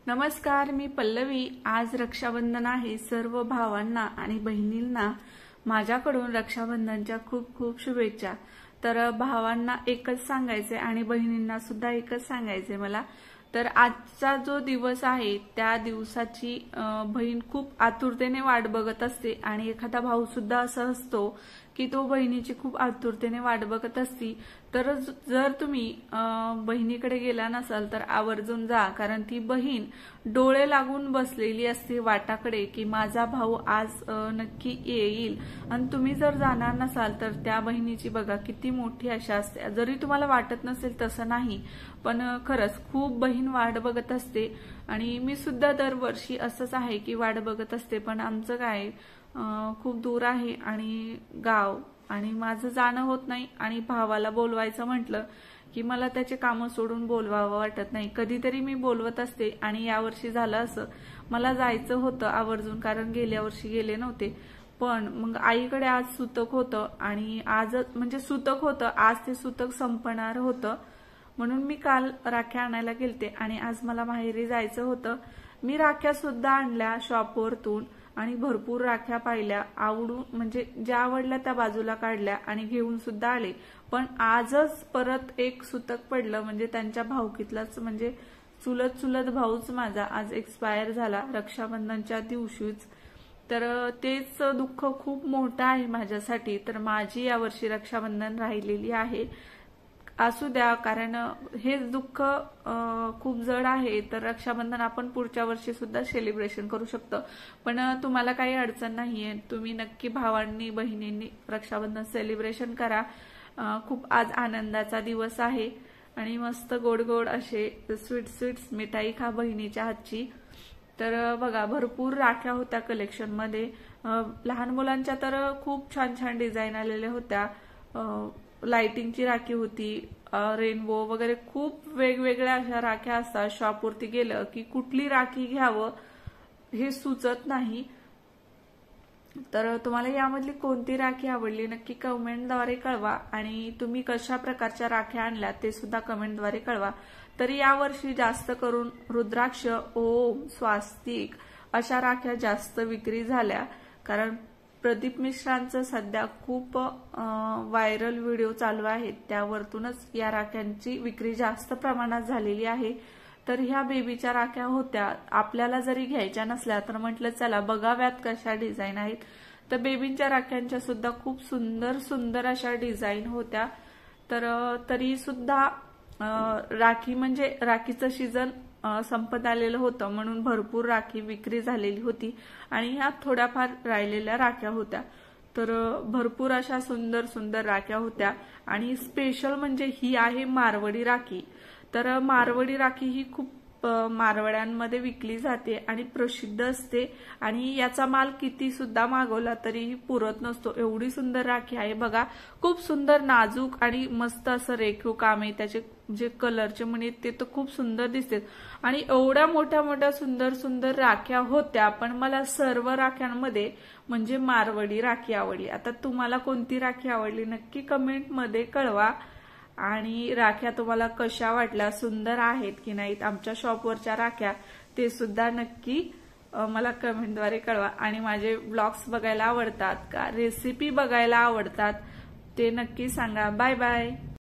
नमस्कार, मी पल्लवी। आज रक्षाबंधन आहे। सर्व भावांना आणि बहिणींना माझ्याकडून रक्षाबंधनच्या खूप खूप शुभेच्छा। तर भावांना एकच सांगायचे आणि बहिणींना सुद्धा एकच सांगायचे मला। तर आजचा जो दिवस आहे त्या दिवसाची बहीण खूप आतुरतेने वाट बघत असते आणि एखादा भाऊ सुद्धा असा असतो की तो बहिणीची खूप आतुरतेने वाट बघत असती। तर जर तुम्ही बहिणीकडे गेला नसाल तर आवर्जून जा, कारण ती बहीण डोळे लागून बसलेली असते वाटाकडे की माझा भाऊ आज नक्की येईल। आणि तुम्ही जर जाणार नसाल तर त्या बहिणीची बघा किती मोठी आशा असते। जरी तुम्हाला वाटत नसेल तसं नाही, पण खरंच खूप बहीण वाट बघत असते। आणि मी सुद्धा दरवर्षी असंच आहे की वाट बघत असते, पण आमचं काय खूप दूर आहे आणि गाव, आणि माझं जाणं होत नाही। आणि भावाला बोलवायचं म्हटलं की मला त्याचे कामं सोडून बोलवावं वाटत नाही। कधीतरी मी बोलवत असते आणि यावर्षी झालं असं, मला जायचं होतं आवर्जून, कारण गेल्या वर्षी गेले नव्हते। पण मग आईकडे आज सुतक होतं आणि आजच म्हणजे सुतक होतं, आज ते सुतक संपणार होतं म्हणून मी काल राख्या आणायला गेलते आणि आज मला माहेरी जायचं होतं। मी राख्या सुद्धा आणल्या शॉपवरतून आणि भरपूर राख्या पाहिल्या, आवडून म्हणजे ज्या आवडल्या त्या बाजूला काढल्या आणि घेऊन सुद्धा आले। पण आजच परत एक सुतक पडलं, म्हणजे त्यांच्या भाऊकीतलाच, म्हणजे चुलत चुलत भाऊच माझा आज एक्सपायर झाला रक्षाबंधनच्या दिवशीच। तर तेच दुःख खूप मोठं आहे माझ्यासाठी। तर माझी यावर्षी रक्षाबंधन राहिलेली आहे। असू द्या, कारण हे दुःख खूप जड आहे। तर रक्षाबंधन आपण पुढच्या वर्षी सुद्धा सेलिब्रेशन करू शकतो, पण तुम्हाला काही अडचण नाहीये। तुम्ही नक्की भावांनी बहिणींनी रक्षाबंधन सेलिब्रेशन करा। खूप आज आनंदाचा दिवस आहे आणि मस्त गोड गोड असे स्वीट्स मिठाई खा बहिणीच्या हातची। तर बघा भरपूर राख्या होत्या कलेक्शन मध्ये। लहान मुलांच्या तर खूप छान छान डिझाईन आलेल्या होत्या। लाइटिंगची राखी होती, रेनबो वगैरे खूप वेगवेगळ्या अशा राख्या असतात। शॉपवरती गेलं की कुठली राखी घ्यावं हे सुचत नाही। तर तुम्हाला यामधली कोणती राखी आवडली नक्की कमेंटद्वारे कळवा, आणि तुम्ही कशा प्रकारच्या राख्या आणल्या ते सुद्धा कमेंटद्वारे कळवा। तर यावर्षी जास्त करून रुद्राक्ष, ओम, स्वास्तिक अशा राख्या जास्त विक्री झाल्या, कारण प्रदीप मिश्रांचं सध्या खूप व्हायरल व्हिडिओ चालू आहेत, त्यावरतूनच या राख्यांची विक्री जास्त प्रमाणात झालेली आहे। तर ह्या बेबीच्या राख्या होत्या, आपल्याला जरी घ्यायच्या नसल्या तर म्हटलं चला बघाव्यात कशा डिझाईन आहेत। तर बेबींच्या राख्यांच्या सुद्धा खूप सुंदर सुंदर अशा डिझाईन होत्या। तर तरी सुद्धा राखी म्हणजे राखीचं सीझन संपत आलेलं होतं म्हणून भरपूर राखी विक्री झालेली होती आणि ह्या थोड्याफार राहिलेल्या राख्या होत्या। तर भरपूर अशा सुंदर सुंदर राख्या होत्या। आणि स्पेशल म्हणजे ही आहे मारवडी राखी। तर मारवडी राखी ही खूप मारवड्यांमध्ये विकली जाते आणि प्रसिद्ध असते, आणि याचा माल किती सुद्धा मागवला तरीही पुरत नसतो, एवढी सुंदर राखी आहे। बघा खूप सुंदर नाजूक आणि मस्त असं रेखीव काम आहे। त्याचे जे कलरचे म्हणे ते तर खूप सुंदर दिसतात आणि एवढ्या मोठ्या मोठ्या सुंदर सुंदर राख्या होत्या। पण मला सर्व राख्यांमध्ये म्हणजे मारवडी राखी आवडली। आता तुम्हाला कोणती राखी आवडली नक्की कमेंट मध्ये कळवा, आणि राख्या तुम्हाला कशा वाटल्या, सुंदर आहेत की नाहीत आमच्या शॉपवरच्या राख्या ते सुद्धा नक्की मला कमेंटद्वारे कळवा। आणि माझे व्लॉग्स बघायला आवडतात का, रेसिपी बघायला आवडतात ते नक्की सांगा। Bye bye.